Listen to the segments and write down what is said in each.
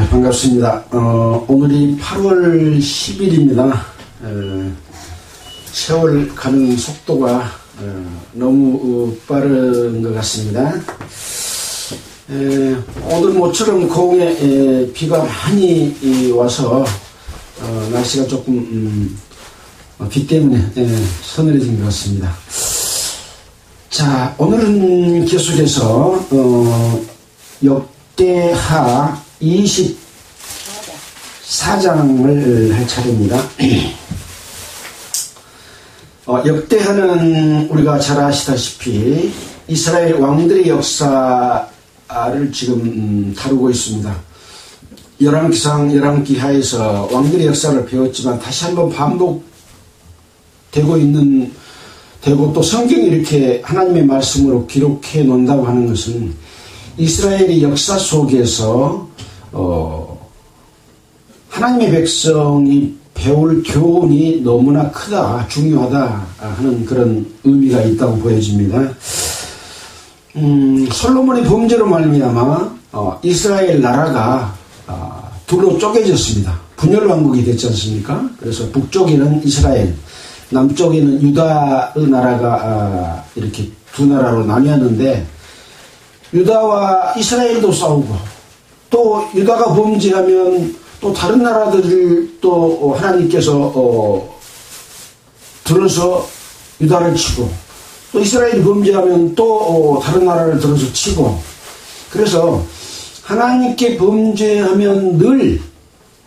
반갑습니다. 오늘이 8월 10일입니다. 세월 가는 속도가 너무 빠른 것 같습니다. 오늘 모처럼 고흥에 비가 많이 와서 날씨가 조금 비 때문에 서늘해진 것 같습니다. 자, 오늘은 계속해서 역대하 24장을 할 차례입니다. 역대하는 우리가 잘 아시다시피 이스라엘 왕들의 역사를 지금 다루고 있습니다. 열왕기상, 열왕기하에서 왕들의 역사를 배웠지만 다시 한번 반복되고 되고 또 성경이 이렇게 하나님의 말씀으로 기록해 놓는다고 하는 것은 이스라엘의 역사 속에서 하나님의 백성이 배울 교훈이 너무나 크다, 중요하다 하는 그런 의미가 있다고 보여집니다. 솔로몬의 범죄로 말미암아 이스라엘 나라가 둘로 쪼개졌습니다. 분열 왕국이 됐지 않습니까? 그래서 북쪽에는 이스라엘, 남쪽에는 유다의 나라가 이렇게 두 나라로 나뉘었는데 유다와 이스라엘도 싸우고 또 유다가 범죄하면 또 다른 나라들을 또 하나님께서 들어서 유다를 치고 또 이스라엘이 범죄하면 또 다른 나라를 들어서 치고 그래서 하나님께 범죄하면 늘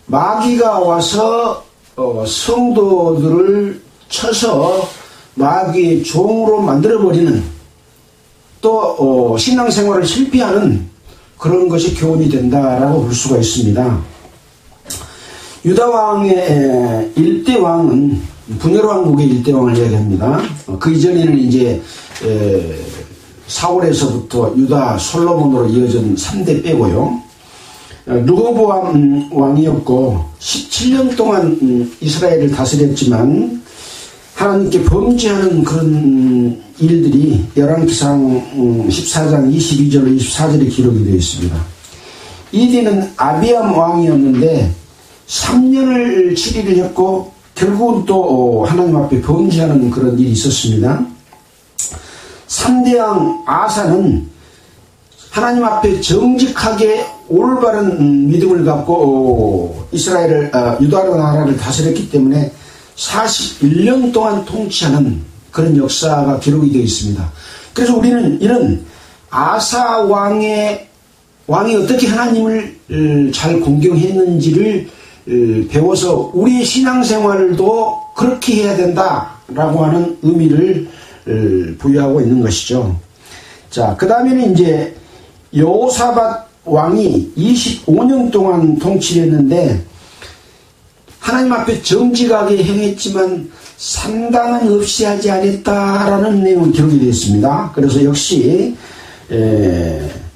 마귀가 와서 성도들을 쳐서 마귀의 종으로 만들어버리는 또 신앙생활을 실패하는 그런 것이 교훈이 된다라고 볼 수가 있습니다. 유다왕의 일대왕은 분열왕국의 일대왕을 이야기합니다. 그 이전에는 이제 사울에서부터 유다 솔로몬으로 이어진 3대 빼고요. 르호보암 왕이었고 17년 동안 이스라엘을 다스렸지만 하나님께 범죄하는 그런 일들이 열왕기상 14장 22절로 24절에 기록이 되어 있습니다. 이 뒤는 아비암 왕이었는데 3년을 치리를 했고 결국은 또 하나님 앞에 범죄하는 그런 일이 있었습니다. 3대왕 아사는 하나님 앞에 정직하게 올바른 믿음을 갖고 이스라엘을 유다 나라를 다스렸기 때문에 41년 동안 통치하는 그런 역사가 기록이 되어 있습니다. 그래서 우리는 이런 아사 왕이 어떻게 하나님을 잘 공경했는지를 배워서 우리의 신앙생활도 그렇게 해야 된다라고 하는 의미를 부여하고 있는 것이죠. 자, 그 다음에는 이제 여호사밧 왕이 25년 동안 통치를 했는데 하나님 앞에 정직하게 행했지만 상당은 없이 하지 않았다라는 내용이 기록이 되어 있습니다. 그래서 역시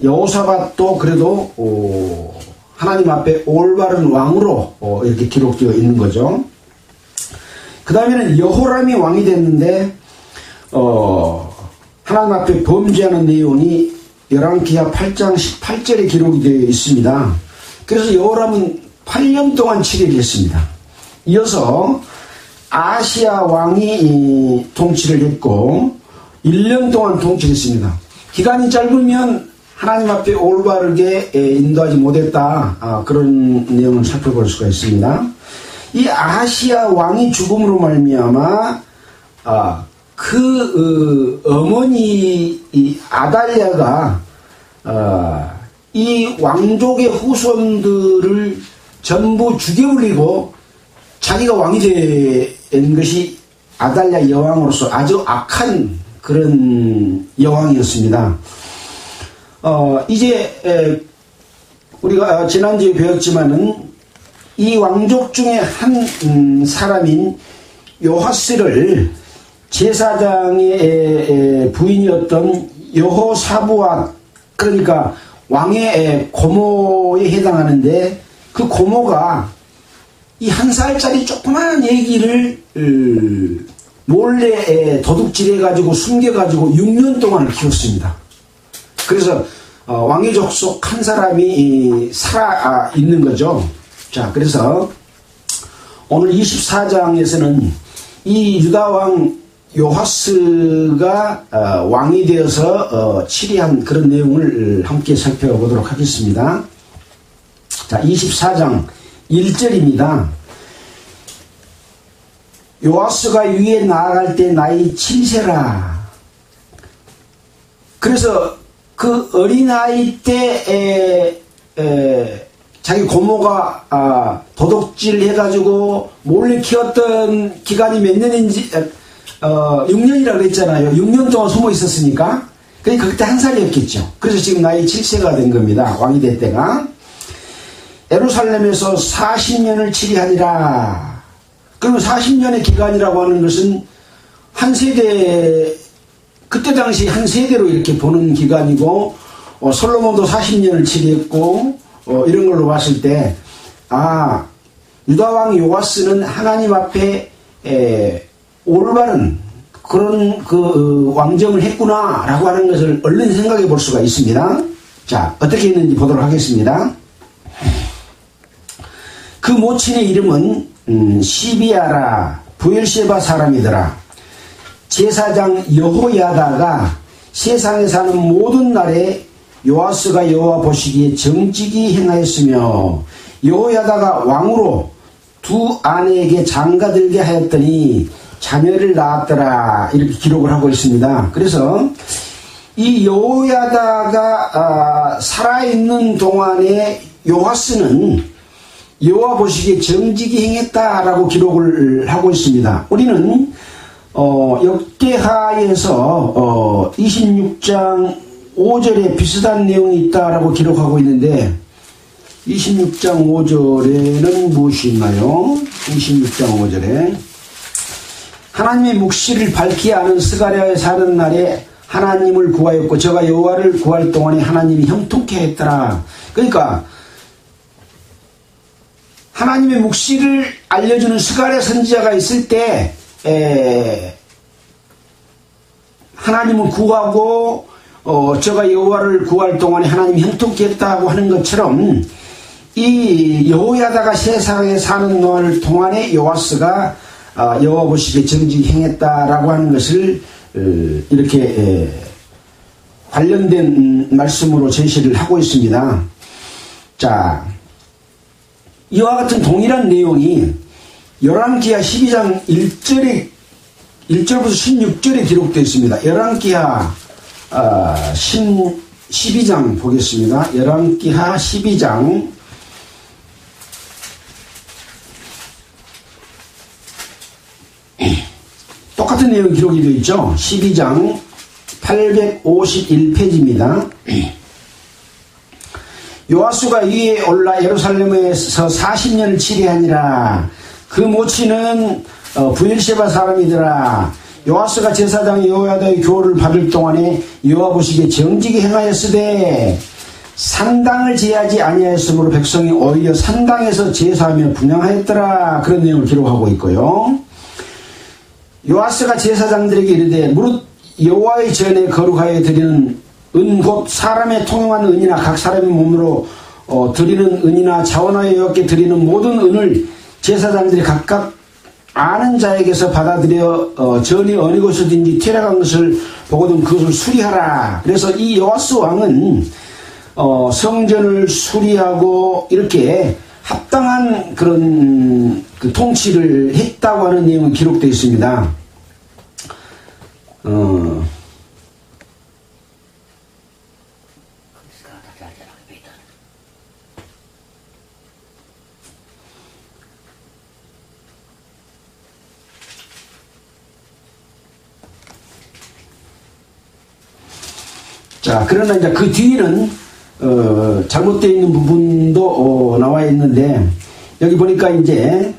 여호사밧도 그래도 하나님 앞에 올바른 왕으로 이렇게 기록되어 있는 거죠. 그 다음에는 여호람이 왕이 됐는데 하나님 앞에 범죄하는 내용이 열왕기하 8장 18절에 기록이 되어 있습니다. 그래서 여호람은 8년 동안 치리를 했습니다. 이어서 아시아 왕이 통치를 했고 1년 동안 통치를 했습니다. 기간이 짧으면 하나님 앞에 올바르게 인도하지 못했다. 그런 내용을 살펴볼 수가 있습니다. 이 아시아 왕이 죽음으로 말미암아 그 어머니 이 아달랴가 이 왕족의 후손들을 전부 죽여버리고 자기가 왕이 된 것이 아달랴 여왕으로서 아주 악한 그런 여왕이었습니다. 이제 우리가 지난주에 배웠지만은 이 왕족 중에 한 사람인 요하스를 제사장의 부인이었던 여호사부앗, 그러니까 왕의 고모에 해당하는데 그 고모가 이 한 살짜리 조그마한 얘기를 몰래 도둑질해가지고 숨겨가지고 6년 동안을 키웠습니다. 그래서 왕의 족속 한 사람이 살아 있는 거죠. 자, 그래서 오늘 24장에서는 이 유다왕 요하스가 왕이 되어서 치리한 그런 내용을 함께 살펴보도록 하겠습니다. 자, 24장 1절입니다. 요하스가 위에 나아갈 때 나이 7세라. 그래서 그 어린아이 때 자기 고모가 도둑질 해가지고 몰래 키웠던 기간이 몇 년인지 6년이라고 그랬잖아요. 6년 동안 숨어 있었으니까. 그러니까 그때 한 살이었겠죠. 그래서 지금 나이 7세가 된 겁니다. 왕이 될 때가. 예루살렘에서 40년을 치리하니라. 그러면 40년의 기간이라고 하는 것은 한 세대, 그때 당시 한 세대로 이렇게 보는 기간이고, 솔로몬도 40년을 치리했고, 이런 걸로 봤을 때, 유다왕 요아스는 하나님 앞에 올바른 그런 그 왕정을 했구나라고 하는 것을 얼른 생각해 볼 수가 있습니다. 자, 어떻게 했는지 보도록 하겠습니다. 그 모친의 이름은 시비아라 부엘셰바 사람이더라. 제사장 여호야다가 세상에 사는 모든 날에 요아스가 여호와 보시기에 정직히 행하였으며 여호야다가 왕으로 두 아내에게 장가들게 하였더니 자녀를 낳았더라. 이렇게 기록을 하고 있습니다. 그래서 이 여호야다가 살아있는 동안에 요아스는 여호와 보시기에 정직히 행했다라고 기록을 하고 있습니다. 우리는 역대하에서 26장 5절에 비슷한 내용이 있다라고 기록하고 있는데 26장 5절에는 무엇이 있나요? 26장 5절에 하나님의 묵시를 밝히 아는 스가랴에 사는 날에 하나님을 구하였고 저가 여호와를 구할 동안에 하나님이 형통케 했더라. 그러니까 하나님의 묵시를 알려주는 스가랴 선지자가 있을 때 하나님을 구하고 저가 여호와를 구할 동안에 하나님이 형통케 했다고 하는 것처럼 이 여호야다가 세상에 사는 날 동안에 요아스가 여호와 보시기에 정직히 행했다라고 하는 것을 이렇게 관련된 말씀으로 제시를 하고 있습니다. 자, 이와 같은 동일한 내용이 열왕기하 12장 1절부터 16절에 기록되어 있습니다. 열왕기하 12장 보겠습니다. 열왕기하 12장 똑같은 내용 기록이 되어 있죠. 12장 851페이지입니다. 요아스가 위에 올라 예루살렘에서 40년을 치리하니라. 그 모친은 부엘셰바 사람이더라. 요아스가 제사장 여호야다의 교훈을 받을 동안에 여호와 보시기에 정직히 행하였으되 산당을 제하지 아니하였으므로 백성이 오히려 산당에서 제사하며 분향하였더라. 그런 내용을 기록하고 있고요. 요아스가 제사장들에게 이르되 무릇 여호와의 전에 거룩하여 드리는 은 곧 사람의 통용한 은이나 각 사람의 몸으로 드리는 은이나 자원하여 여호와께 드리는 모든 은을 제사장들이 각각 아는 자에게서 받아들여 전이 어느 곳이든지 퇴락한 것을 보거든 그것을 수리하라. 그래서 이 요아스 왕은 성전을 수리하고 이렇게 합당한 그런 그 통치를 했다고 하는 내용이 기록되어 있습니다. 자, 그러나 이제 그 뒤에는 잘못되어 있는 부분도 나와 있는데 여기 보니까 이제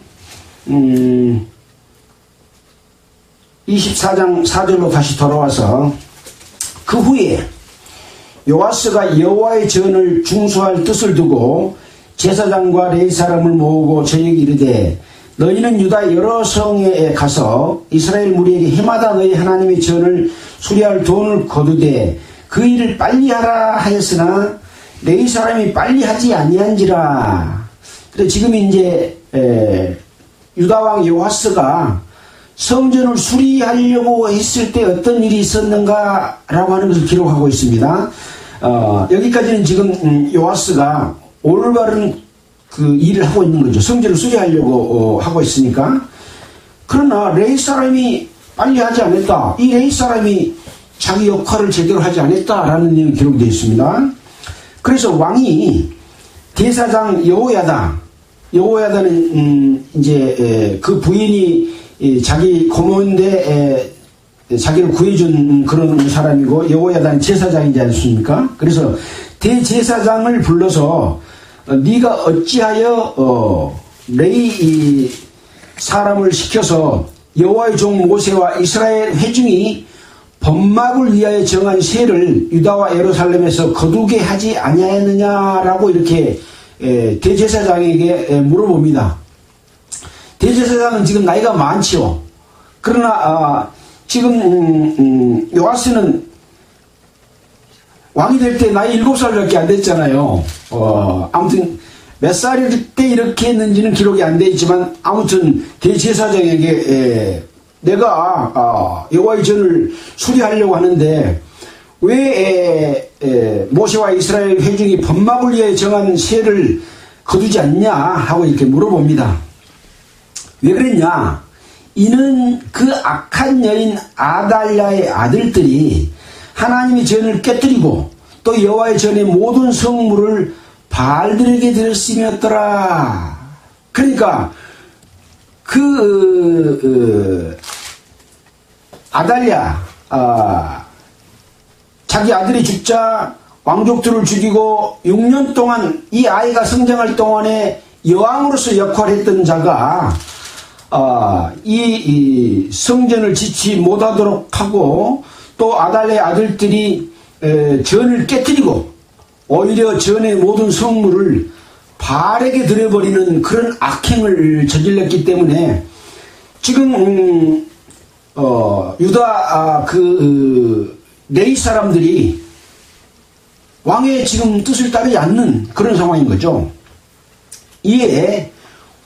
24장 4절로 다시 돌아와서 그 후에 요아스가 여호와의 전을 중수할 뜻을 두고 제사장과 레위 사람을 모으고 저에게 이르되 너희는 유다 여러 성에 가서 이스라엘 무리에게 해마다 너희 하나님의 전을 수리할 돈을 거두되 그 일을 빨리 하라 하였으나 레위 사람이 빨리 하지 아니한지라. 그래서 지금 이제 유다왕 여호아스가 성전을 수리하려고 했을 때 어떤 일이 있었는가라고 하는 것을 기록하고 있습니다. 여기까지는 지금 여호아스가 올바른 그 일을 하고 있는 거죠. 성전을 수리하려고 하고 있으니까. 그러나 레위 사람이 빨리 하지 않았다. 이 레위 사람이 자기 역할을 제대로 하지 않았다라는 내용이 기록되어 있습니다. 그래서 왕이 대사장 여호야다는 이제 그 부인이 자기 고모인데 자기를 구해준 그런 사람이고, 여호야다는 제사장이지 않습니까? 그래서 대제사장을 불러서 네가 어찌하여 레위 사람을 시켜서 여호와의 종 모세와 이스라엘 회중이 범막을 위하여 정한 세를 유다와 예루살렘에서 거두게 하지 아니하였느냐라고 이렇게 대제사장에게 물어봅니다. 대제사장은 지금 나이가 많지요. 그러나 지금 요아스는 왕이 될 때 나이 7살밖에 안 됐잖아요. 아무튼 몇 살 때 이렇게 했는지는 기록이 안 돼 있지만, 아무튼 대제사장에게 내가 여호와의 전을 수리하려고 하는데 왜 모세와 이스라엘 회중이 범막을 위해 정한 세를 거두지 않냐 하고 이렇게 물어봅니다. 왜 그랬냐? 이는 그 악한 여인 아달랴의 아들들이 하나님의 전을 깨뜨리고 또 여호와의 전의 모든 성물을 바알들에게 드렸음이었더라. 그러니까 아달랴 자기 아들이 죽자 왕족들을 죽이고 6년 동안 이 아이가 성장할 동안에 여왕으로서 역할했던 자가 이 성전을 지치 못하도록 하고, 또 아달랴의 아들들이 전을 깨뜨리고 오히려 전의 모든 성물을 바알에게 드려버리는 그런 악행을 저질렀기 때문에 지금 유다 레위 사람들이 왕의 지금 뜻을 따르지 않는 그런 상황인 거죠. 이에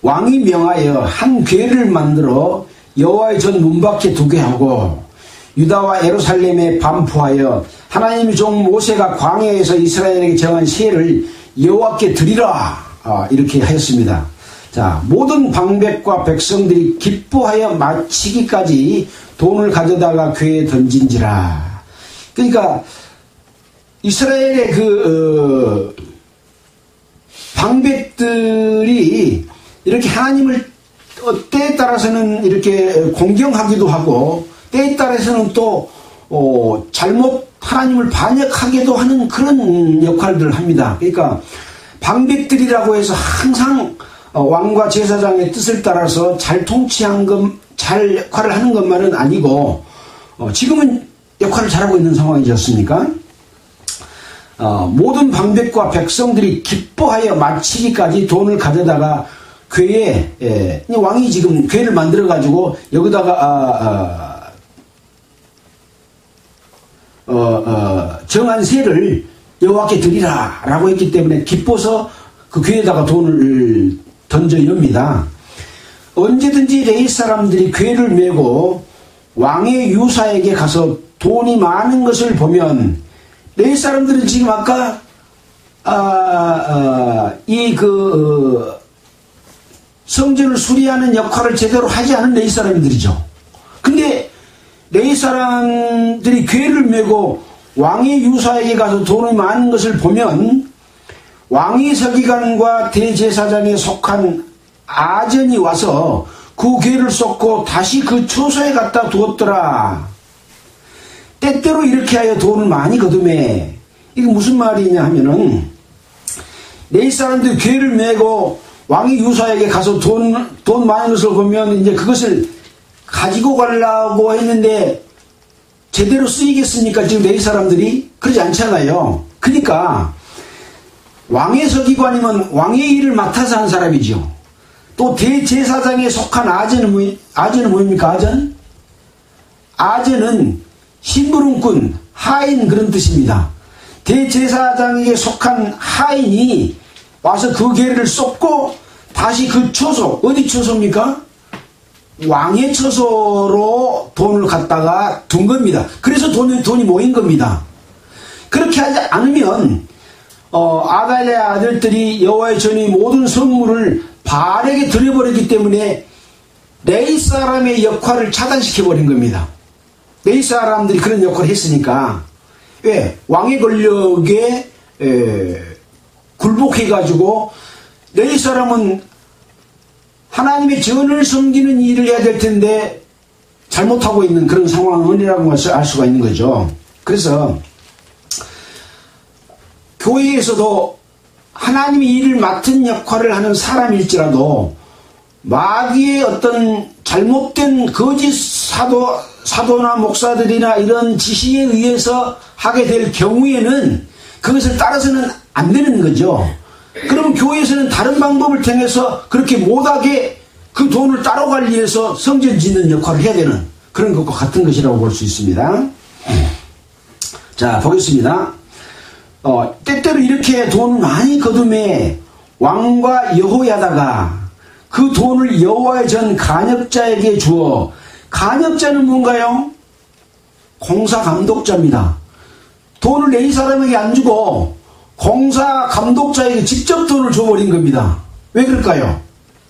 왕이 명하여 한 궤를 만들어 여호와의 전 문 밖에 두게 하고 유다와 예루살렘에 반포하여 하나님의 종 모세가 광야에서 이스라엘에게 정한 세를 여호와께 드리라, 이렇게 하였습니다. 자, 모든 방백과 백성들이 기뻐하여 마치기까지 돈을 가져다가 궤에 던진지라. 그러니까 이스라엘의 방백들이 이렇게 하나님을 때에 따라서는 이렇게 공경하기도 하고, 때에 따라서는 또 잘못 하나님을 반역하기도 하는 그런 역할들을 합니다. 그러니까 방백들이라고 해서 항상 왕과 제사장의 뜻을 따라서 잘 잘 역할을 하는 것만은 아니고, 지금은 역할을 잘하고 있는 상황이지 않습니까? 모든 방백과 백성들이 기뻐하여 마치기까지 돈을 가져다가 궤에, 왕이 지금 궤를 만들어가지고 여기다가 정한 세를 여호와께 드리라 라고 했기 때문에 기뻐서 그 궤에다가 돈을 던져 엽니다. 언제든지 레위 사람들이 궤를 메고 왕의 유사에게 가서 돈이 많은 것을 보면, 레위 사람들은 지금 아까 성전을 수리하는 역할을 제대로 하지 않은 레위 사람들이죠. 근데 레위 사람들이 궤를 메고 왕의 유사에게 가서 돈이 많은 것을 보면, 왕의 서기관과 대제사장에 속한 아전이 와서 그 궤를 쏟고 다시 그 처소에 갖다 두었더라. 때때로 이렇게 하여 돈을 많이 거두매. 이게 무슨 말이냐 하면은, 레위 사람들이 궤를 메고 왕의 유사에게 가서 돈 많은 것을 보면 이제 그것을 가지고 가려고 했는데 제대로 쓰이겠습니까? 지금 레위 사람들이 그러지 않잖아요. 그러니까 왕의 서기관이면 왕의 일을 맡아서 한 사람이죠. 또 대제사장에 속한 아전은 뭡니까? 아전은 심부름꾼, 하인 그런 뜻입니다. 대제사장에게 속한 하인이 와서 그 계를 쏟고 다시 그 처소, 어디 처소입니까? 왕의 처소로 돈을 갖다가 둔 겁니다. 그래서 돈이 모인 겁니다. 그렇게 하지 않으면 아달랴 아들들이 여호와의 전의 모든 선물을 바알에게 드려버렸기 때문에 레위 사람의 역할을 차단시켜버린 겁니다. 레위 사람들이 그런 역할을 했으니까 왜? 왕의 권력에 굴복해가지고 레위 사람은 하나님의 전을 섬기는 일을 해야 될 텐데 잘못하고 있는 그런 상황이라고 알 수가 있는 거죠. 그래서 교회에서도 하나님이 일을 맡은 역할을 하는 사람일지라도 마귀의 어떤 잘못된 거짓 사도나 목사들이나 이런 지시에 의해서 하게 될 경우에는 그것을 따라서는 안 되는 거죠. 그럼 교회에서는 다른 방법을 통해서 그렇게 못하게 그 돈을 따로 관리해서 성전 짓는 역할을 해야 되는 그런 것과 같은 것이라고 볼 수 있습니다. 자, 보겠습니다. 때때로 이렇게 돈을 많이 거둠에 왕과 여호야다가 그 돈을 여호와의 전 간역자에게 주어, 간역자는 뭔가요? 공사 감독자입니다. 돈을 레위 사람에게 안 주고 공사 감독자에게 직접 돈을 줘버린 겁니다. 왜 그럴까요?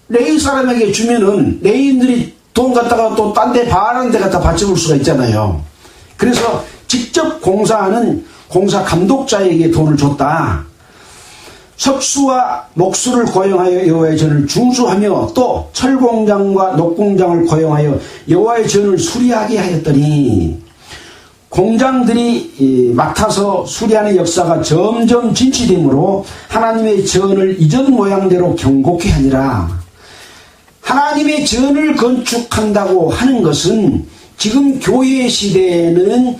레위 사람에게 주면은 레위인들이 돈 갖다가 또 딴 데 바라는 데 갖다 바쳐볼 수가 있잖아요. 그래서 직접 공사하는 공사 감독자에게 돈을 줬다. 석수와 목수를 고용하여 여호와의 전을 중수하며 또 철공장과 녹공장을 고용하여 여호와의 전을 수리하게 하였더니 공장들이 맡아서 수리하는 역사가 점점 진치되므로 하나님의 전을 이전 모양대로 경고케 하니라. 하나님의 전을 건축한다고 하는 것은 지금 교회 시대에는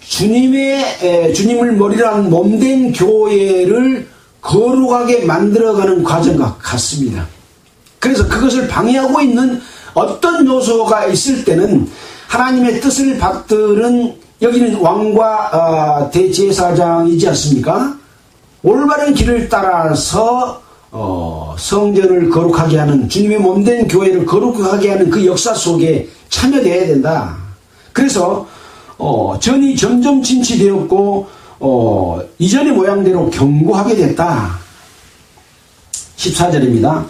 주님을 머리로 한 몸된 교회를 거룩하게 만들어가는 과정과 같습니다. 그래서 그것을 방해하고 있는 어떤 요소가 있을 때는 하나님의 뜻을 받들은 여기는 왕과 대제사장이지 않습니까? 올바른 길을 따라서 성전을 거룩하게 하는 주님의 몸된 교회를 거룩하게 하는 그 역사 속에 참여되어야 된다. 그래서 전이 점점 진치되었고 이전의 모양대로 경고하게 됐다. 14절입니다.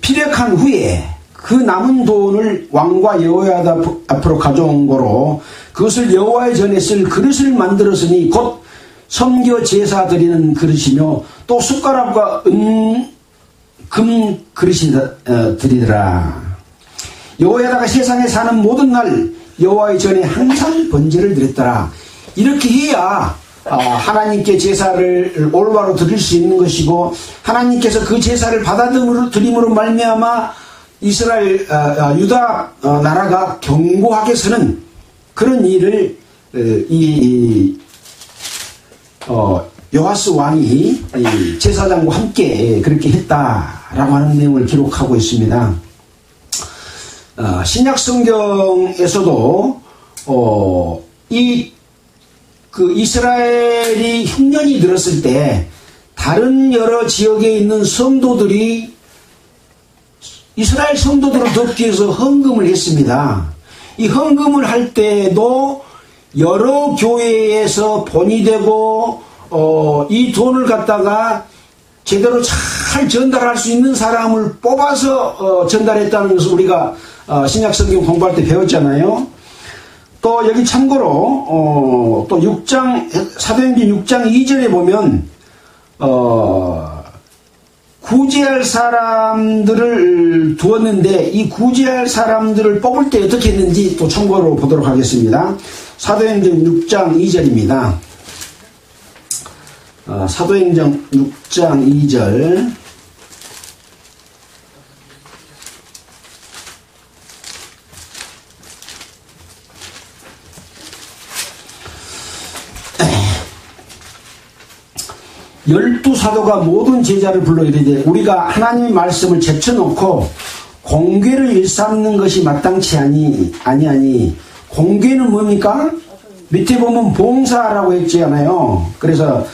피력한 후에 그 남은 돈을 왕과 여호야다 앞으로 가져온 거로 그것을 여호와의 전에 쓸 그릇을 만들었으니 곧 섬겨 제사 드리는 그릇이며 또 숟가락과 금 그릇이 드리더라. 여호야다가 세상에 사는 모든 날 여호와의 전에 항상 번제를 드렸더라. 이렇게 해야 하나님께 제사를 올바로 드릴 수 있는 것이고 하나님께서 그 제사를 받아들임으로 말미암아 이스라엘 유다 나라가 견고하게 서는 그런 일을 요아스 왕이 제사장과 함께 그렇게 했다라고 하는 내용을 기록하고 있습니다. 신약 성경에서도 이스라엘이 흉년이 들었을 때 다른 여러 지역에 있는 성도들이 이스라엘 성도들을 돕기 위해서 헌금을 했습니다. 이 헌금을 할 때도 여러 교회에서 본이 되고 이 돈을 갖다가 제대로 잘 전달할 수 있는 사람을 뽑아서 전달했다는 것을 우리가 신약성경 공부할 때 배웠잖아요. 또 여기 참고로 또 6장 사도행전 6장 2절에 보면 구제할 사람들을 두었는데 이 구제할 사람들을 뽑을 때 어떻게 했는지 또 참고로 보도록 하겠습니다. 사도행전 6장 2절입니다. 사도행전 6장 2절. 열두 사도가 모든 제자를 불러 이르되 우리가 하나님의 말씀을 제쳐놓고 공궤를 일삼는 것이 마땅치 아니하니 공궤는 뭡니까? 밑에 보면 봉사라고 했잖아요. 그래서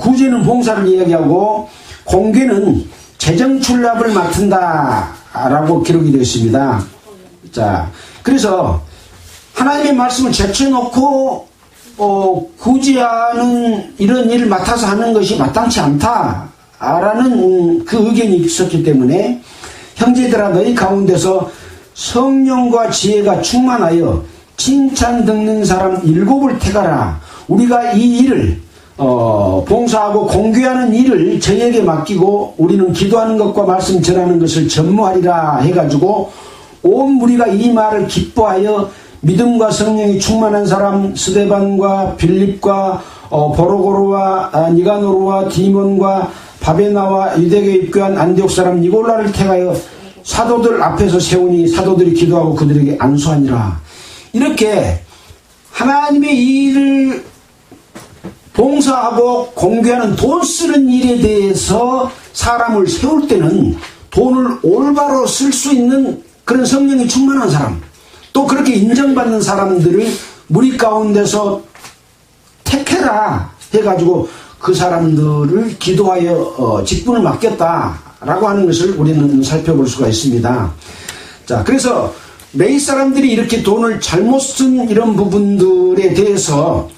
구제는 봉사를 이야기하고 공개는 재정 출납을 맡은다라고 기록이 되어 있습니다. 자, 그래서 하나님의 말씀을 제쳐놓고 구제하는 이런 일을 맡아서 하는 것이 마땅치 않다라는 그 의견이 있었기 때문에 형제들아 너희 가운데서 성령과 지혜가 충만하여 칭찬 듣는 사람 7을 택하라. 우리가 이 일을 봉사하고 공개하는 일을 저희에게 맡기고 우리는 기도하는 것과 말씀 전하는 것을 전무하리라 해가지고 온 무리가 이 말을 기뻐하여 믿음과 성령이 충만한 사람 스데반과 빌립과 보로고르와 니가노르와 디몬과 바베나와 유대교에 입교한 안디옥 사람 니골라를 택하여 사도들 앞에서 세우니 사도들이 기도하고 그들에게 안수하니라. 이렇게 하나님의 일을 봉사하고 공개하는 돈 쓰는 일에 대해서 사람을 세울 때는 돈을 올바로 쓸 수 있는 그런 성령이 충만한 사람, 또 그렇게 인정받는 사람들을 무리 가운데서 택해라 해가지고 그 사람들을 기도하여 직분을 맡겼다라고 하는 것을 우리는 살펴볼 수가 있습니다. 자, 그래서 매일 사람들이 이렇게 돈을 잘못 쓴 이런 부분들에 대해서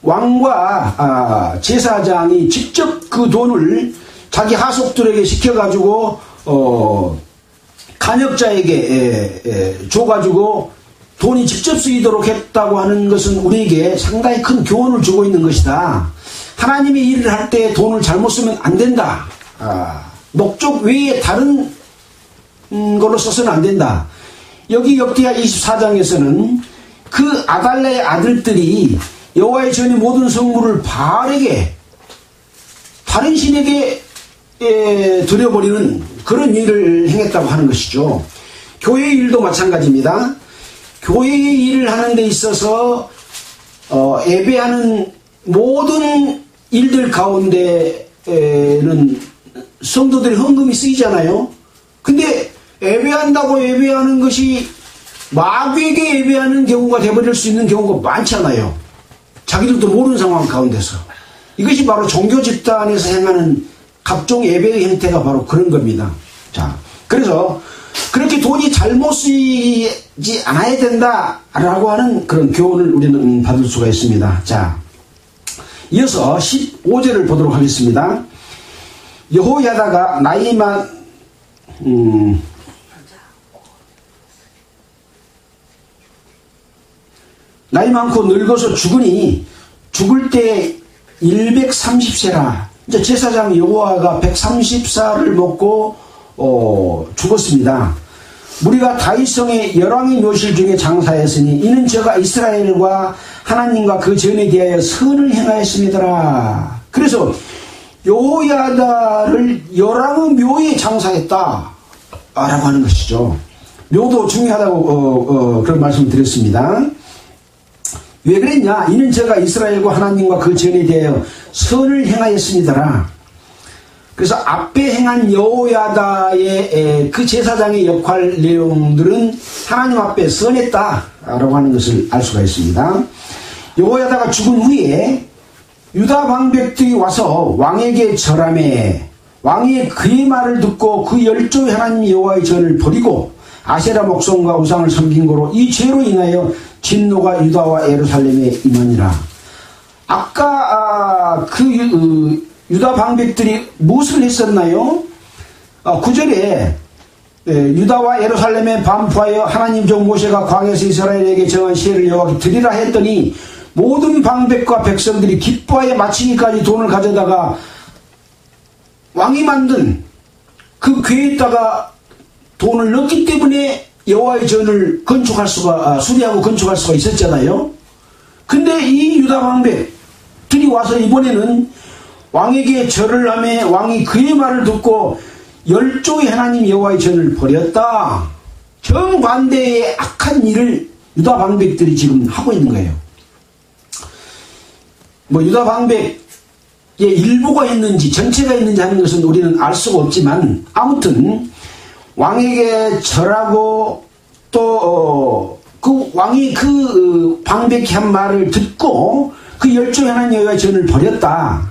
왕과 제사장이 직접 그 돈을 자기 하속들에게 시켜가지고 간역자에게 줘가지고 돈이 직접 쓰이도록 했다고 하는 것은 우리에게 상당히 큰 교훈을 주고 있는 것이다. 하나님의 일을 할 때 돈을 잘못 쓰면 안 된다. 목적 외에 다른 걸로 써서는 안 된다. 여기 역대하 24장에서는 그 아달랴의 아들들이 여호와의 전의 모든 성물을 바알에게 다른 신에게 드려버리는 그런 일을 행했다고 하는 것이죠. 교회의 일도 마찬가지입니다. 교회의 일을 하는 데 있어서 예배하는 모든 일들 가운데는 성도들의 헌금이 쓰이잖아요. 근데 예배한다고 예배하는 것이 마귀에게 예배하는 경우가 되어버릴 수 있는 경우가 많잖아요. 자기들도 모르는 상황 가운데서. 이것이 바로 종교 집단에서 행하는 각종 예배의 형태가 바로 그런 겁니다. 자, 그래서 그렇게 돈이 잘못 쓰이지 않아야 된다라고 하는 그런 교훈을 우리는 받을 수가 있습니다. 자, 이어서 15절을 보도록 하겠습니다. 여호야다가 나이 많고 늙어서 죽으니 죽을 때 130세라. 이제 제사장 여호와가 130살을 먹고 죽었습니다. 우리가 다윗성의 열왕의 묘실 중에 장사했으니 이는 저가 이스라엘과 하나님과 그 전에 대하여 선을 행하였습니다. 그래서 여호야다를 열왕의 묘에 장사했다 라고 하는 것이죠. 묘도 중요하다고 그런 말씀을 드렸습니다. 왜 그랬냐? 이는 저가 이스라엘과 하나님과 그 전에 대하여 선을 행하였습니다. 그래서 앞에 행한 여호야다의 그 제사장의 역할 내용들은 하나님 앞에 선했다라고 하는 것을 알 수가 있습니다. 여호야다가 죽은 후에 유다 방백들이 와서 왕에게 절하매 왕이 그의 말을 듣고 그 열조의 하나님 여호와의 전을 버리고 아세라 목성과 우상을 섬긴 거로 이 죄로 인하여 진노가 유다와 예루살렘에 임하니라. 아까 유다 방백들이 무엇을 했었나요? 9절에 유다와 예루살렘에 반포하여 하나님 종 모세가 광야에서 이스라엘에게 정한 시혜를 여호와께 드리라 했더니 모든 방백과 백성들이 기뻐하여 마치기까지 돈을 가져다가 왕이 만든 그 궤에다가 돈을 넣기 때문에 여호와의 전을 수리하고 건축할 수가 있었잖아요. 근데 이 유다 방백들이 와서 이번에는 왕에게 절을 하며 왕이 그의 말을 듣고 열조의 하나님 여호와의 전을 버렸다. 정반대의 악한 일을 유다 방백들이 지금 하고 있는 거예요. 유다 방백의 일부가 있는지 전체가 있는지 하는 것은 우리는 알 수가 없지만 아무튼 왕에게 절하고 또 그 왕이 그 방백히 한 말을 듣고 그 열조에 하나님 여호와의 전을 버렸다.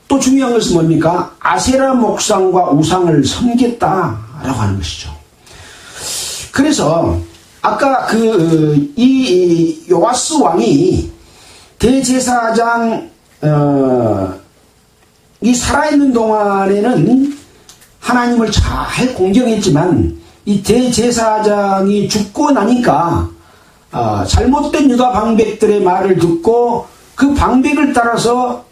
또 중요한 것은 뭡니까? 아세라 목상과 우상을 섬겼다라고 하는 것이죠. 그래서 아까 이 요아스 왕이 대제사장 이 살아있는 동안에는 하나님을 잘 공경했지만 이 대제사장이 죽고 나니까 잘못된 유다 방백들의 말을 듣고 그 방백을 따라서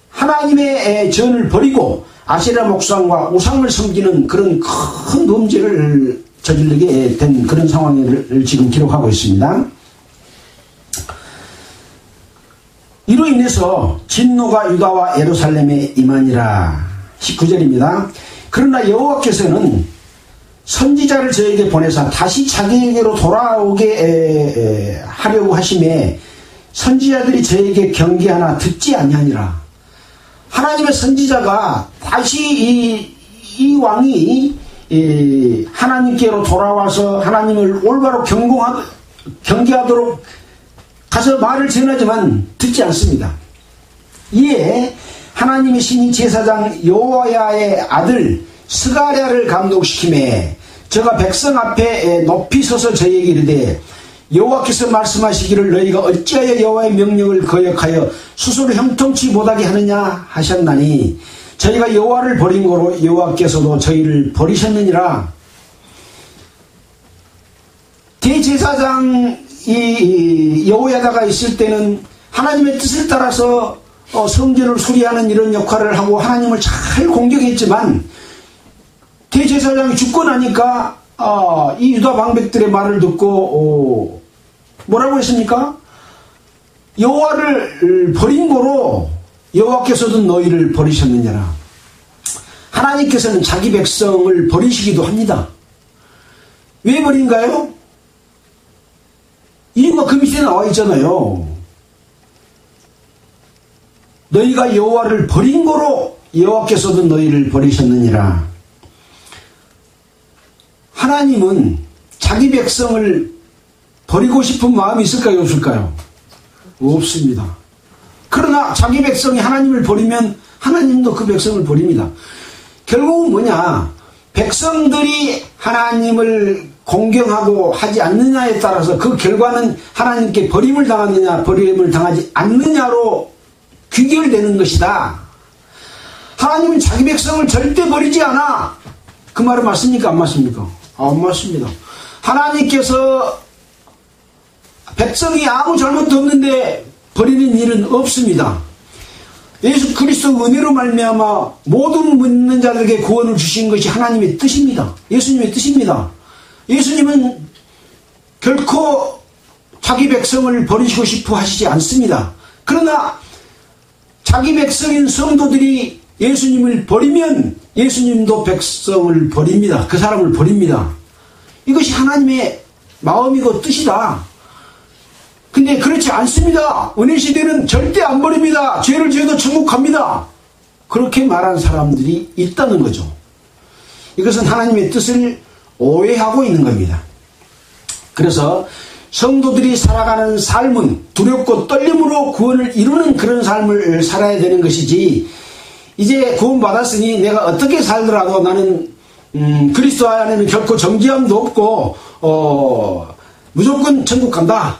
하나님의 전을 버리고 아세라 목상과 우상을 섬기는 그런 큰 범죄를 저지르게 된 그런 상황을 지금 기록하고 있습니다. 이로 인해서 진노가 유다와 예루살렘에 임하니라. 19절입니다. 그러나 여호와께서는 선지자를 저에게 보내사 다시 자기에게로 돌아오게 하려고 하심에 선지자들이 저에게 경계하나 듣지 아니하니라. 하나님의 선지자가 다시 이 왕이 하나님께로 돌아와서 하나님을 올바로 경계하도록 가서 말을 전하지만 듣지 않습니다. 이에 하나님의 신이 제사장 여호야의 아들 스가랴를 감독시키매 저가 백성 앞에 높이 서서 저에게 이르되 여호와께서 말씀하시기를 너희가 어찌하여 여호와의 명령을 거역하여 스스로 형통치 못하게 하느냐 하셨나니 저희가 여호와를 버린 거로 여호와께서도 저희를 버리셨느니라. 대제사장 이 여호야다가 있을 때는 하나님의 뜻을 따라서 성전을 수리하는 이런 역할을 하고 하나님을 잘 공격했지만 대제사장이 죽고 나니까 이 유다 방백들의 말을 듣고 뭐라고 했습니까? 여호와를 버린 거로 여호와께서도 너희를 버리셨느냐라. 하나님께서는 자기 백성을 버리시기도 합니다. 왜 버린가요? 이유가 그 밑에 나와 있잖아요. 너희가 여호와를 버린 거로 여호와께서도 너희를 버리셨느니라. 하나님은 자기 백성을 버리고 싶은 마음이 있을까요? 없을까요? 없습니다. 그러나 자기 백성이 하나님을 버리면 하나님도 그 백성을 버립니다. 결국은 뭐냐? 백성들이 하나님을 공경하고 하지 않느냐에 따라서 그 결과는 하나님께 버림을 당하느냐 버림을 당하지 않느냐로 귀결되는 것이다. 하나님은 자기 백성을 절대 버리지 않아. 그 말은 맞습니까? 안 맞습니까? 안 맞습니다. 하나님께서 백성이 아무 잘못도 없는데 버리는 일은 없습니다. 예수 그리스도 은혜로 말미암아 모든 믿는 자들에게 구원을 주신 것이 하나님의 뜻입니다. 예수님의 뜻입니다. 예수님은 결코 자기 백성을 버리시고 싶어 하시지 않습니다. 그러나 자기 백성인 성도들이 예수님을 버리면 예수님도 백성을 버립니다. 그 사람을 버립니다. 이것이 하나님의 마음이고 뜻이다. 근데 그렇지 않습니다. 은혜시대는 절대 안 버립니다. 죄를 지어도 천국 갑니다. 그렇게 말한 사람들이 있다는 거죠. 이것은 하나님의 뜻을 오해하고 있는 겁니다. 그래서 성도들이 살아가는 삶은 두렵고 떨림으로 구원을 이루는 그런 삶을 살아야 되는 것이지, 이제 구원받았으니 내가 어떻게 살더라도 나는 그리스도 안에는 결코 정죄함도 없고 무조건 천국 간다,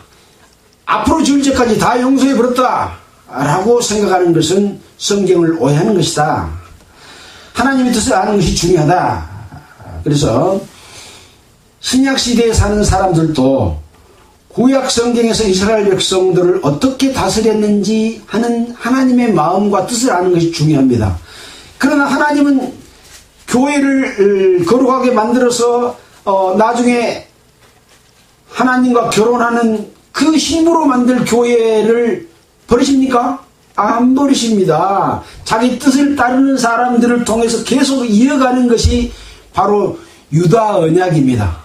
앞으로 지을 죄까지 다 용서해 버렸다 라고 생각하는 것은 성경을 오해하는 것이다. 하나님의 뜻을 아는 것이 중요하다. 그래서 신약시대에 사는 사람들도 구약 성경에서 이스라엘 백성들을 어떻게 다스렸는지 하는 하나님의 마음과 뜻을 아는 것이 중요합니다. 그러나 하나님은 교회를 거룩하게 만들어서 나중에 하나님과 결혼하는 그 신부로 만들 교회를 버리십니까? 안 버리십니다. 자기 뜻을 따르는 사람들을 통해서 계속 이어가는 것이 바로 유다 언약입니다.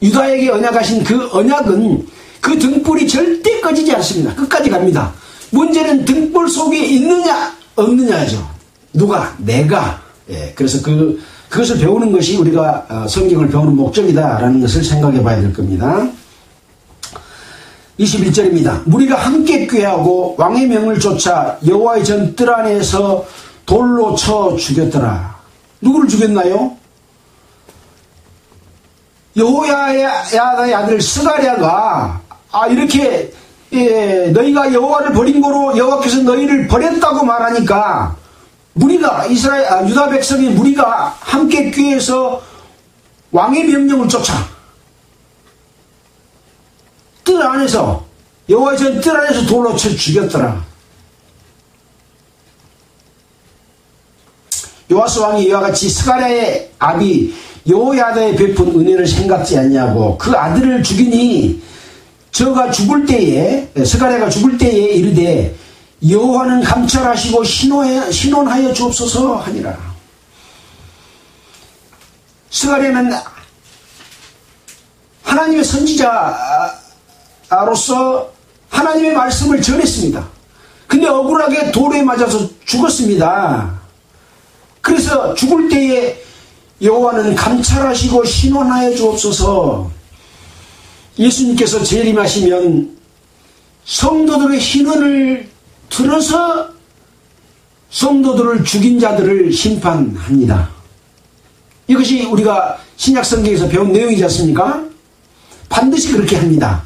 유다에게 언약하신 그 언약은 그 등불이 절대 꺼지지 않습니다. 끝까지 갑니다. 문제는 등불 속에 있느냐 없느냐죠. 누가? 내가. 예, 그래서 그 그것을 배우는 것이 우리가 성경을 배우는 목적이다라는 것을 생각해 봐야 될 겁니다. 21절입니다. 무리가 함께 꾀하고 왕의 명을 쫓아 여호와의 전 뜰 안에서 돌로 쳐 죽였더라. 누구를 죽였나요? 여호야다의 아들 스가랴가 이렇게 너희가 여호와를 버린 거로 여호와께서 너희를 버렸다고 말하니까 무리가 유다 백성의 무리가 함께 꾀해서 왕의 명령을 쫓아 뜰 안에서 여호와의 전 뜰 안에서 돌로 쳐 죽였더라. 요아스 왕이 이와 같이 스가랴의 아비 여호야다에 베푼 은혜를 생각지 않냐고 그 아들을 죽이니 저가 죽을 때에 스가랴가 죽을 때에 이르되 여호와는 감찰하시고 신원하여 주옵소서 하니라. 스가랴는 하나님의 선지자로서 하나님의 말씀을 전했습니다. 근데 억울하게 돌에 맞아서 죽었습니다. 그래서 죽을 때에 여호와는 감찰하시고 신원하여 주옵소서. 예수님께서 재림하시면 성도들의 신원을 들어서 성도들을 죽인 자들을 심판합니다. 이것이 우리가 신약성경에서 배운 내용이지 않습니까? 반드시 그렇게 합니다.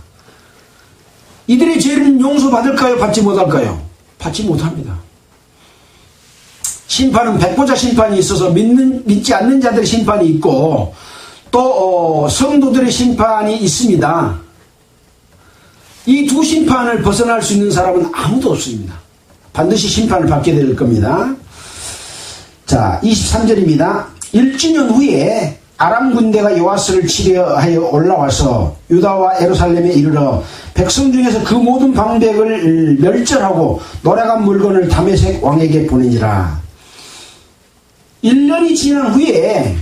이들의 죄는 용서받을까요? 받지 못할까요? 받지 못합니다. 심판은 백보자 심판이 있어서 믿지 않는 자들의 심판이 있고 또 성도들의 심판이 있습니다. 이 두 심판을 벗어날 수 있는 사람은 아무도 없습니다. 반드시 심판을 받게 될 겁니다. 자, 23절입니다. 1주년 후에 아람 군대가 요아스를 치려하여 올라와서 유다와 예루살렘에 이르러 백성 중에서 그 모든 방백을 멸절하고 노래간 물건을 다메섹 왕에게 보내니라. 1년이 지난 후에,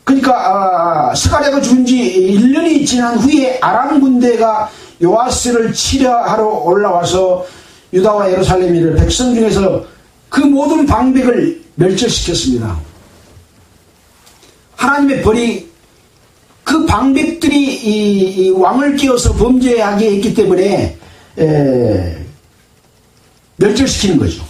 그러니까 스가랴가 죽은 지 1년이 지난 후에 아람 군대가 요아스를 치려하러 올라와서 유다와 예루살렘을 백성 중에서 그 모든 방백을 멸절시켰습니다. 하나님의 벌이 그 방백들이 이 왕을 깨워서 범죄하게 했기 때문에 멸절시키는 거죠.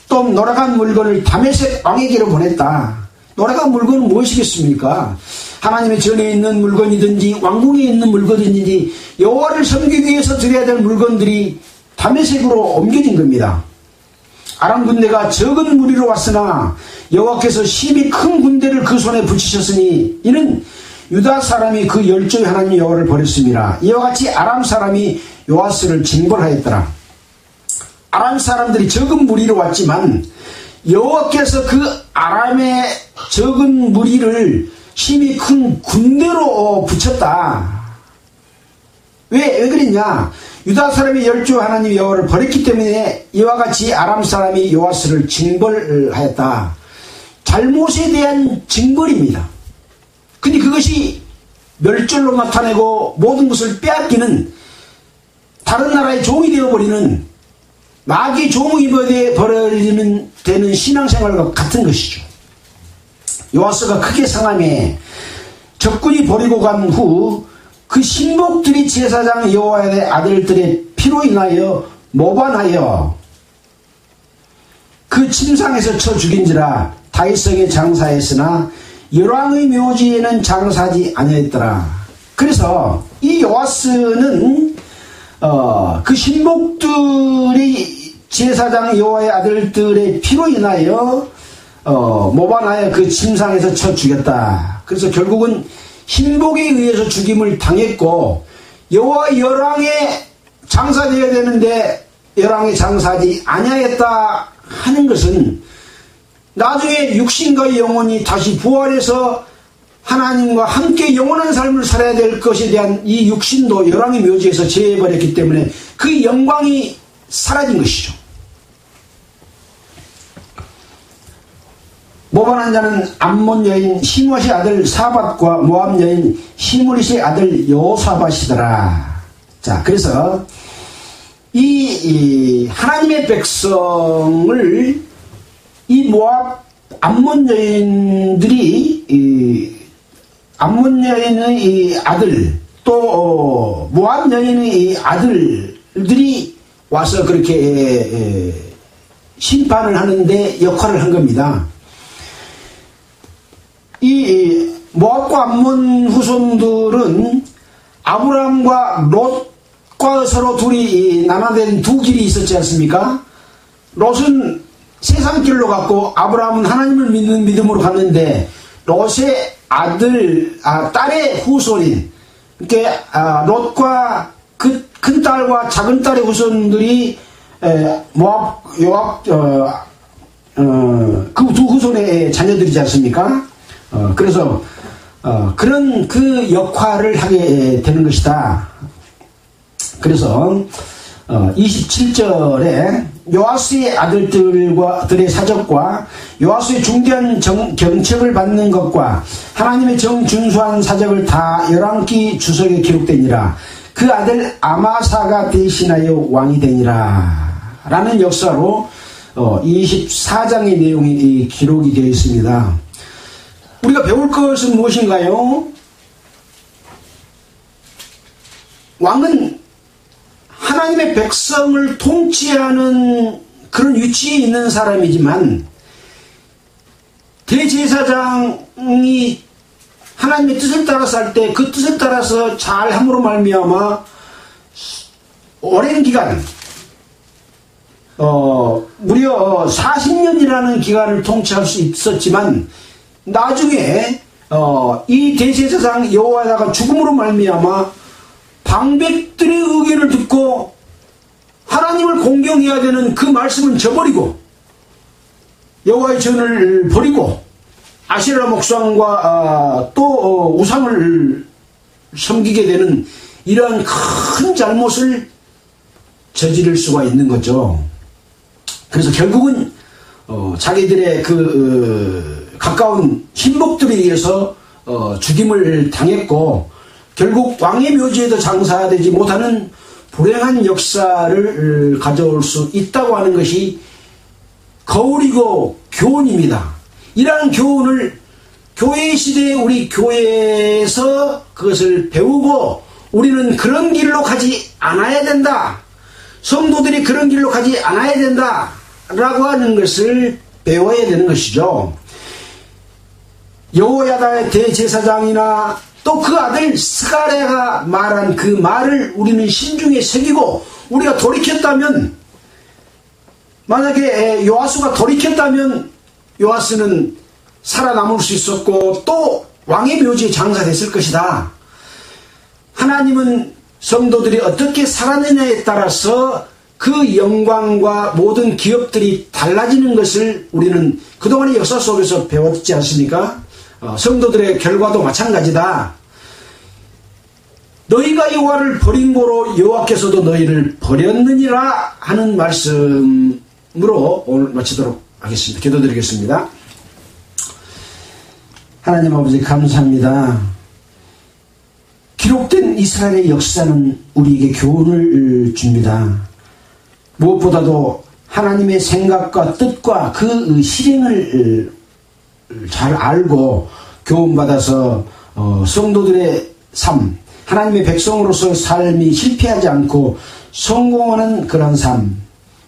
또 노래간 물건을 다메섹 왕에게로 보냈다. 노래간 물건은 무엇이겠습니까? 하나님의 전에 있는 물건이든지 왕궁에 있는 물건이든지 여호와를 섬기기 위해서 드려야 될 물건들이 다메섹으로 옮겨진 겁니다. 아람 군대가 적은 무리로 왔으나 여호와께서 심히 큰 군대를 그 손에 붙이셨으니 이는 유다 사람이 그 열조의 하나님 여호와를 버렸습니다. 이와 같이 아람 사람이 요아스를 징벌하였더라. 아람 사람들이 적은 무리로 왔지만 여호와께서 그 아람의 적은 무리를 심히 큰 군대로 붙였다. 왜 그랬냐? 유다 사람이 열조 하나님 여호와를 버렸기 때문에 이와 같이 아람 사람이 요아스를 징벌하였다. 잘못에 대한 징벌입니다. 근데 그것이 멸절로 나타내고 모든 것을 빼앗기는 다른 나라의 종이 되어버리는 마귀의 종이 되어버리는 되는 신앙생활과 같은 것이죠. 요아스가 크게 상함에 적군이 버리고 간 후 그 신복들이 제사장 여호와의 아들들의 피로 인하여 모반하여 그 침상에서 쳐 죽인지라. 다윗성에 장사했으나 열왕의 묘지에는 장사하지 아니했더라. 그래서 이 요아스는 그 신복들이 제사장 여호와의 아들들의 피로 인하여 모반하여 그 침상에서 쳐 죽였다. 그래서 결국은 신복에 의해서 죽임을 당했고 여호와 열왕에 장사되어야 되는데 열왕에 장사하지 아니하였다 하는 것은 나중에 육신과 영혼이 다시 부활해서 하나님과 함께 영원한 삶을 살아야 될 것에 대한 이 육신도 열왕의 묘지에서 제해버렸기 때문에 그 영광이 사라진 것이죠. 모반한 자는 암몬 여인 시므앗의 아들 사밧과 모압 여인 시므릿의 아들 여호사밧이더라. 자, 그래서 이 하나님의 백성을 이 모압 암몬 여인의 이 아들, 또 모압 여인의 이 아들들이 와서 그렇게 심판을 하는데 역할을 한 겁니다. 이 모압과 암몬 후손들은 아브라함과 롯과 서로 둘이 나눠된 두 길이 있었지 않습니까? 롯은 세상 길로 갔고 아브라함은 하나님을 믿는 믿음으로 갔는데, 롯의 딸의 후손인, 그러니까 롯과 그 큰 딸과 작은 딸의 후손들이 모압, 요압, 그 두 후손의 자녀들이지 않습니까? 그래서 그런 그 역할을 하게 되는 것이다. 그래서 27절에 요아스의 아들들의 사적과 요아스의 중대한 경책을 받는 것과 하나님의 정준수한 사적을 다 11기 주석에 기록되니라. 그 아들 아마사가 대신하여 왕이 되니라 라는 역사로 24장의 내용이 기록이 되어 있습니다. 우리가 배울 것은 무엇인가요? 왕은 하나님의 백성을 통치하는 그런 위치에 있는 사람이지만, 대제사장이 하나님의 뜻을 따라서 할 때 그 뜻을 따라서 잘함으로 말미암아 오랜 기간, 무려 40년이라는 기간을 통치할 수 있었지만, 나중에 이 대제사장 여호야다가 죽음으로 말미암아 방백들의 의견을 듣고 하나님을 공경해야 되는 그 말씀은 저버리고 여호와의 전을 버리고 아세라 목상과 또 우상을 섬기게 되는 이러한 큰 잘못을 저지를 수가 있는 거죠. 그래서 결국은 자기들의 가까운 신복들에 의해서 죽임을 당했고, 결국 왕의 묘지에도 장사되지 못하는 불행한 역사를 가져올 수 있다고 하는 것이 거울이고 교훈입니다. 이러한 교훈을 교회 시대에 우리 교회에서 그것을 배우고, 우리는 그런 길로 가지 않아야 된다, 성도들이 그런 길로 가지 않아야 된다 라고 하는 것을 배워야 되는 것이죠. 여호야다의 대제사장이나 또 그 아들 스가랴가 말한 그 말을 우리는 신중에 새기고, 우리가 돌이켰다면, 만약에 요아스가 돌이켰다면 요아스는 살아남을 수 있었고 또 왕의 묘지에 장사됐을 것이다. 하나님은 성도들이 어떻게 살았느냐에 따라서 그 영광과 모든 기업들이 달라지는 것을 우리는 그동안의 역사 속에서 배웠지 않습니까? 성도들의 결과도 마찬가지다. 너희가 여호와를 버린 고로 여호와께서도 너희를 버렸느니라 하는 말씀으로 오늘 마치도록 하겠습니다. 기도드리겠습니다. 하나님 아버지 감사합니다. 기록된 이스라엘의 역사는 우리에게 교훈을 줍니다. 무엇보다도 하나님의 생각과 뜻과 그 실행을 잘 알고 교훈받아서 성도들의 삶, 하나님의 백성으로서 삶이 실패하지 않고 성공하는 그런 삶,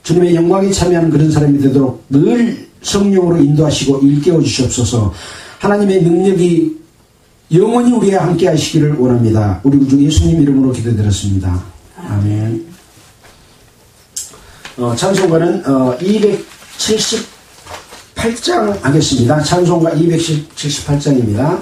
주님의 영광에 참여하는 그런 사람이 되도록 늘 성령으로 인도하시고 일깨워 주시옵소서. 하나님의 능력이 영원히 우리와 함께 하시기를 원합니다. 우리 구주 예수님 이름으로 기도드렸습니다. 아멘. 찬송가는 278장 하겠습니다. 찬송가 278장입니다.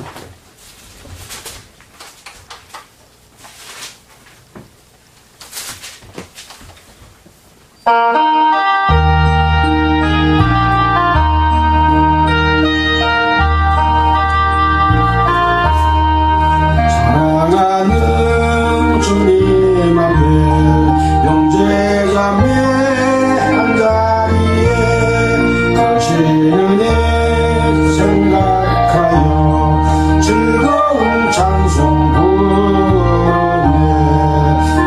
사랑하는 주님 앞에 형제자매 한자리에 거시는 애 생각하여 즐거운 찬송 부르네.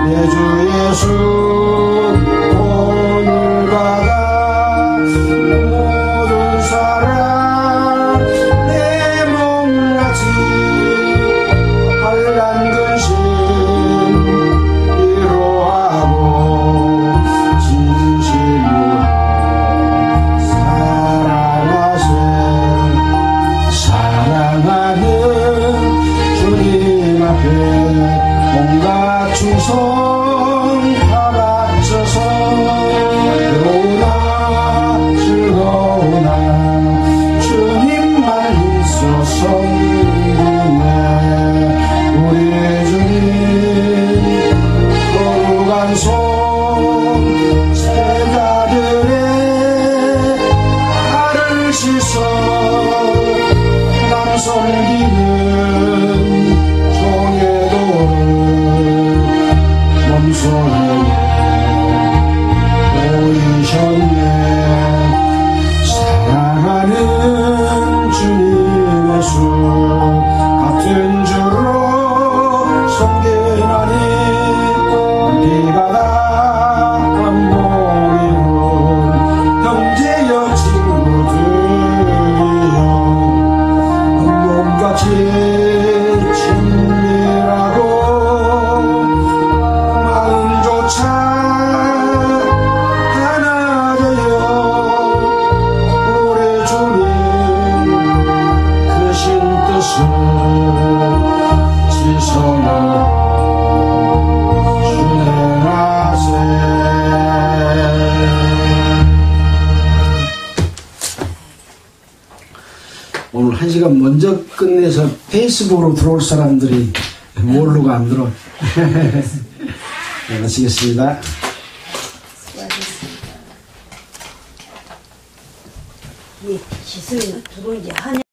내 주 예수 오늘과 제자들의 발을 씻어 남 섬기는 종의 도를 몸소에 보이셨네. 사랑하는 주님의 수 같은 주로 섬기나니 비바다 한모이는 형제여 친구들이여 몸같이 친밀하고 마음조차 하나 되어 우리 주님 크신 뜻을 지성으로 준행하세. 오늘 1시간 먼저 끝내서 페이스북으로 들어올 사람들이 뭘로가 안 들어. 네, 마치겠습니다. 이 지승이 들어온 지 한